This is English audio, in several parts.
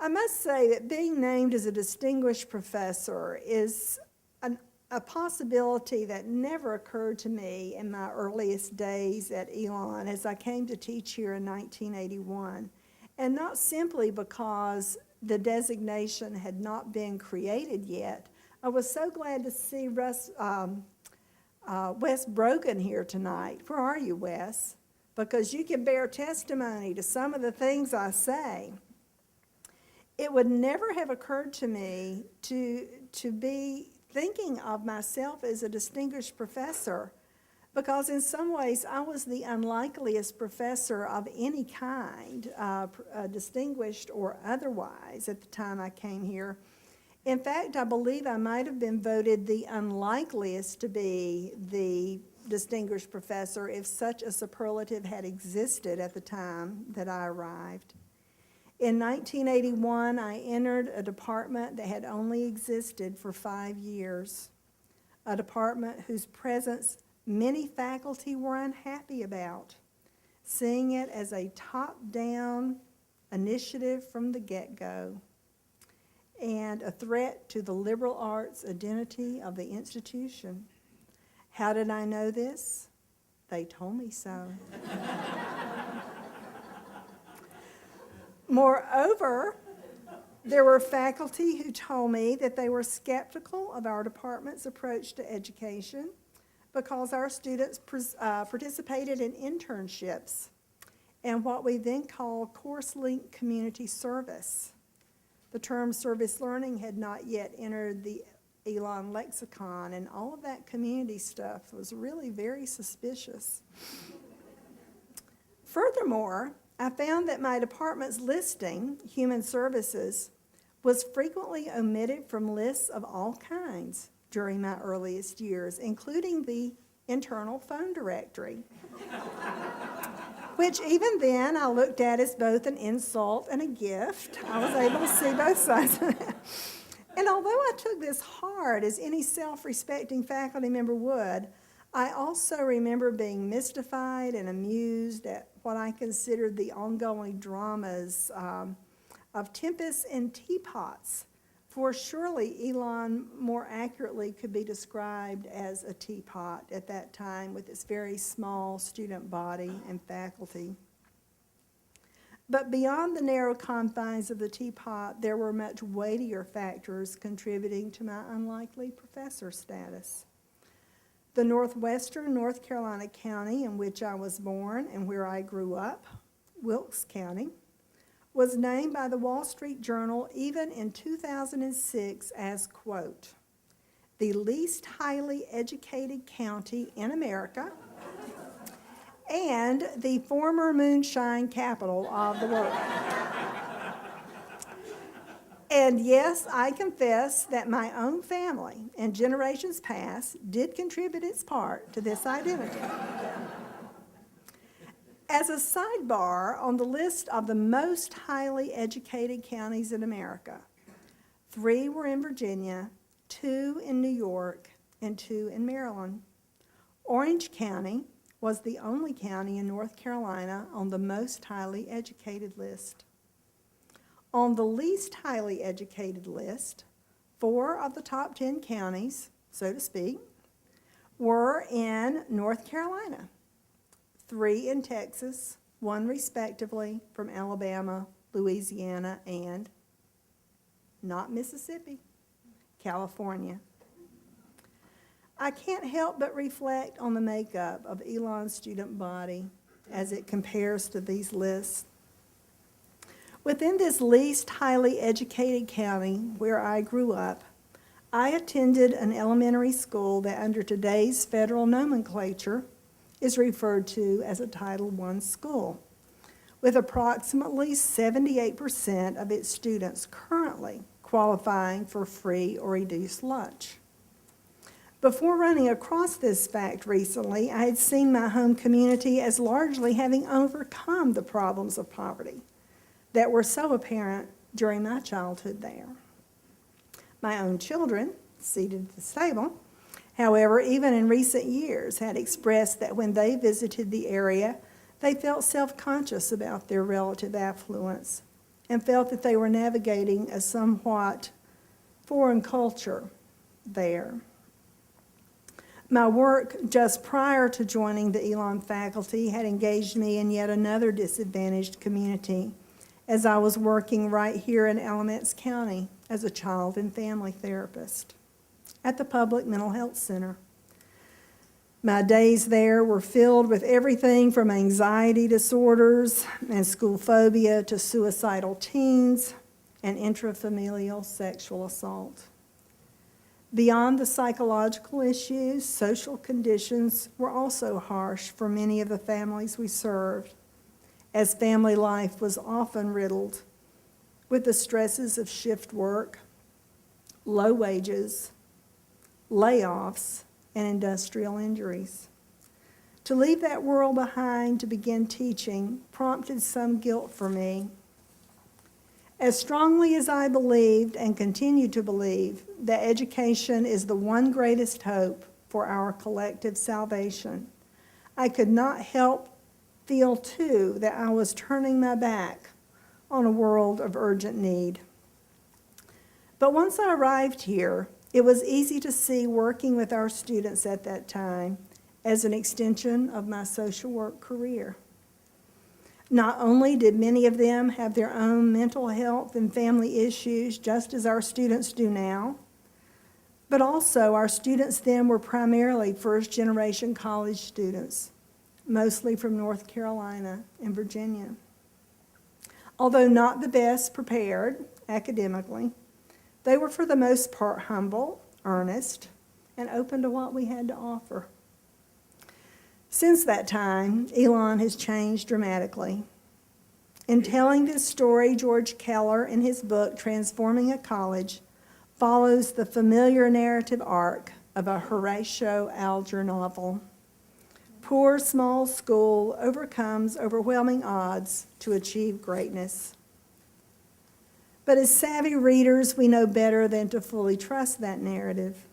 I must say that being named as a distinguished professor is a possibility that never occurred to me in my earliest days at Elon as I came to teach here in 1981. And not simply because the designation had not been created yet. I was so glad to see Wes Brogan here tonight. Where are you, Wes? Because you can bear testimony to some of the things I say. It would never have occurred to me to be thinking of myself as a distinguished professor, because in some ways I was the unlikeliest professor of any kind, distinguished or otherwise, at the time I came here. In fact, I believe I might have been voted the unlikeliest to be the distinguished professor if such a superlative had existed at the time that I arrived. In 1981, I entered a department that had only existed for 5 years, a department whose presence many faculty were unhappy about, seeing it as a top-down initiative from the get-go and a threat to the liberal arts identity of the institution. How did I know this? They told me so. Moreover, there were faculty who told me that they were skeptical of our department's approach to education because our students participated in internships and what we then call course-linked community service. The term service learning had not yet entered the Elon lexicon, and all of that community stuff was really very suspicious. Furthermore, I found that my department's listing, Human Services, was frequently omitted from lists of all kinds during my earliest years, including the internal phone directory, which even then I looked at as both an insult and a gift. I was able to see both sides of that. And although I took this hard, as any self-respecting faculty member would, I also remember being mystified and amused at what I considered the ongoing dramas of tempests and teapots, for surely Elon more accurately could be described as a teapot at that time with its very small student body and faculty. But beyond the narrow confines of the teapot, there were much weightier factors contributing to my unlikely professor status. The northwestern North Carolina county in which I was born and where I grew up, Wilkes County, was named by the Wall Street Journal even in 2006 as, quote, the least highly educated county in America and the former moonshine capital of the world. And yes, I confess that my own family and generations past did contribute its part to this identity. As a sidebar, on the list of the most highly educated counties in America, 3 were in Virginia, 2 in New York, and 2 in Maryland. Orange County was the only county in North Carolina on the most highly educated list. On the least highly educated list, 4 of the top 10 counties, so to speak, were in North Carolina, 3 in Texas, 1 respectively from Alabama, Louisiana, and, not Mississippi, California. I can't help but reflect on the makeup of Elon's student body as it compares to these lists. Within this least highly educated county where I grew up, I attended an elementary school that under today's federal nomenclature is referred to as a Title I school, with approximately 78% of its students currently qualifying for free or reduced lunch. Before running across this fact recently, I had seen my home community as largely having overcome the problems of poverty that were so apparent during my childhood there. My own children, seated at the table, however, even in recent years, had expressed that when they visited the area, they felt self-conscious about their relative affluence and felt that they were navigating a somewhat foreign culture there. My work just prior to joining the Elon faculty had engaged me in yet another disadvantaged community, as I was working right here in Alamance County as a child and family therapist at the Public Mental Health Center. My days there were filled with everything from anxiety disorders and school phobia to suicidal teens and intrafamilial sexual assault. Beyond the psychological issues, social conditions were also harsh for many of the families we served, as family life was often riddled with the stresses of shift work, low wages, layoffs, and industrial injuries. To leave that world behind to begin teaching prompted some guilt for me. As strongly as I believed and continue to believe that education is the one greatest hope for our collective salvation, I could not help feel too that I was turning my back on a world of urgent need. But once I arrived here, it was easy to see working with our students at that time as an extension of my social work career. Not only did many of them have their own mental health and family issues, just as our students do now, but also our students then were primarily first-generation college students, mostly from North Carolina and Virginia. Although not the best prepared academically, they were for the most part humble, earnest, and open to what we had to offer. Since that time, Elon has changed dramatically. In telling this story, George Keller, in his book, Transforming a College, follows the familiar narrative arc of a Horatio Alger novel. Poor small school overcomes overwhelming odds to achieve greatness. But as savvy readers, we know better than to fully trust that narrative.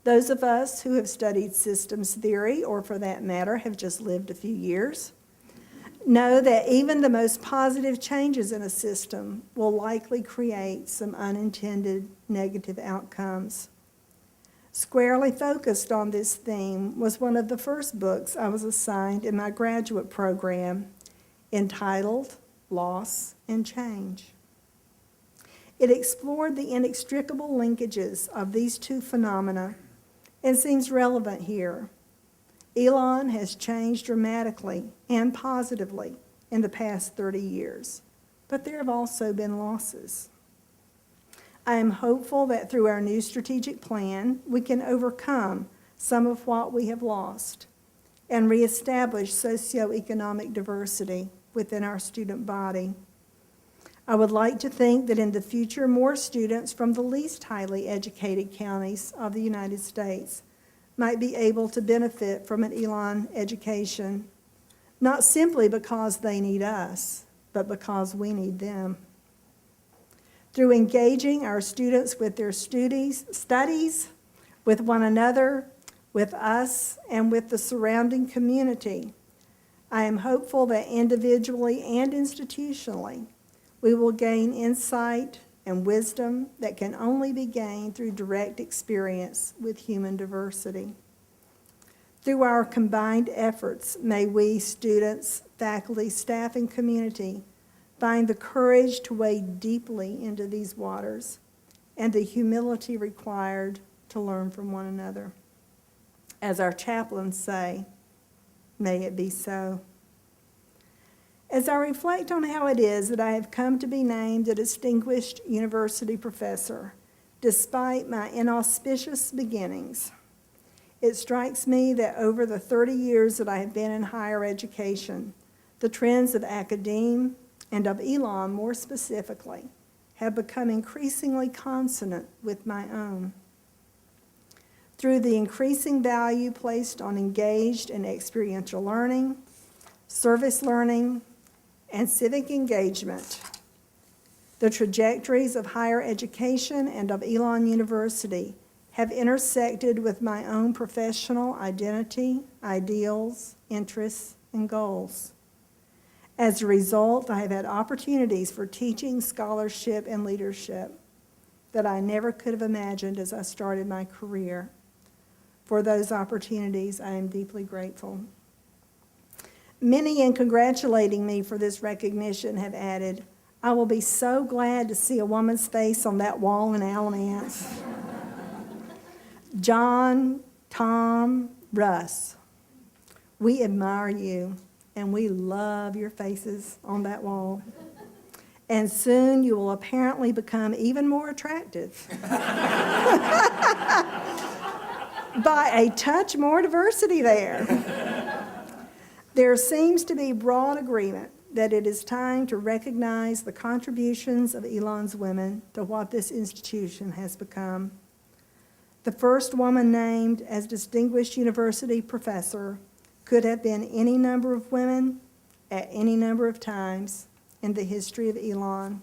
Those of us who have studied systems theory, or for that matter, have just lived a few years, know that even the most positive changes in a system will likely create some unintended negative outcomes. Squarely focused on this theme was one of the first books I was assigned in my graduate program, entitled Loss and Change. It explored the inextricable linkages of these two phenomena and seems relevant here. Elon has changed dramatically and positively in the past 30 years, but there have also been losses. I am hopeful that through our new strategic plan, we can overcome some of what we have lost and reestablish socioeconomic diversity within our student body. I would like to think that in the future, more students from the least highly educated counties of the United States might be able to benefit from an Elon education, not simply because they need us, but because we need them. Through engaging our students with their studies, with one another, with us, and with the surrounding community, I am hopeful that individually and institutionally, we will gain insight and wisdom that can only be gained through direct experience with human diversity. Through our combined efforts, may we, students, faculty, staff, and community, find the courage to wade deeply into these waters and the humility required to learn from one another. As our chaplains say, may it be so. As I reflect on how it is that I have come to be named a Distinguished University Professor, despite my inauspicious beginnings, it strikes me that over the 30 years that I have been in higher education, the trends of academia and of Elon more specifically have become increasingly consonant with my own. Through the increasing value placed on engaged and experiential learning, service learning, and civic engagement, the trajectories of higher education and of Elon University have intersected with my own professional identity, ideals, interests, and goals. As a result, I have had opportunities for teaching, scholarship, and leadership that I never could have imagined as I started my career. For those opportunities, I am deeply grateful. Many, in congratulating me for this recognition, have added, "I will be so glad to see a woman's face on that wall in Alamance." John, Tom, Russ, we admire you, and we love your faces on that wall. And soon you will apparently become even more attractive by a touch more diversity there. There seems to be broad agreement that it is time to recognize the contributions of Elon's women to what this institution has become. The first woman named as Distinguished University Professor could have been any number of women at any number of times in the history of Elon.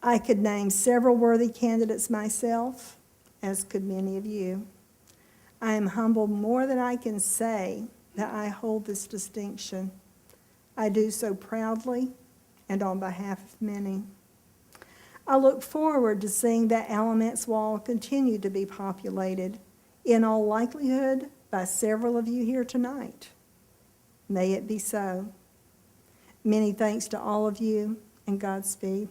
I could name several worthy candidates myself, as could many of you. I am humbled more than I can say that I hold this distinction. I do so proudly and on behalf of many. I look forward to seeing that Alamance Wall continue to be populated, in all likelihood by several of you here tonight. May it be so. Many thanks to all of you, and Godspeed.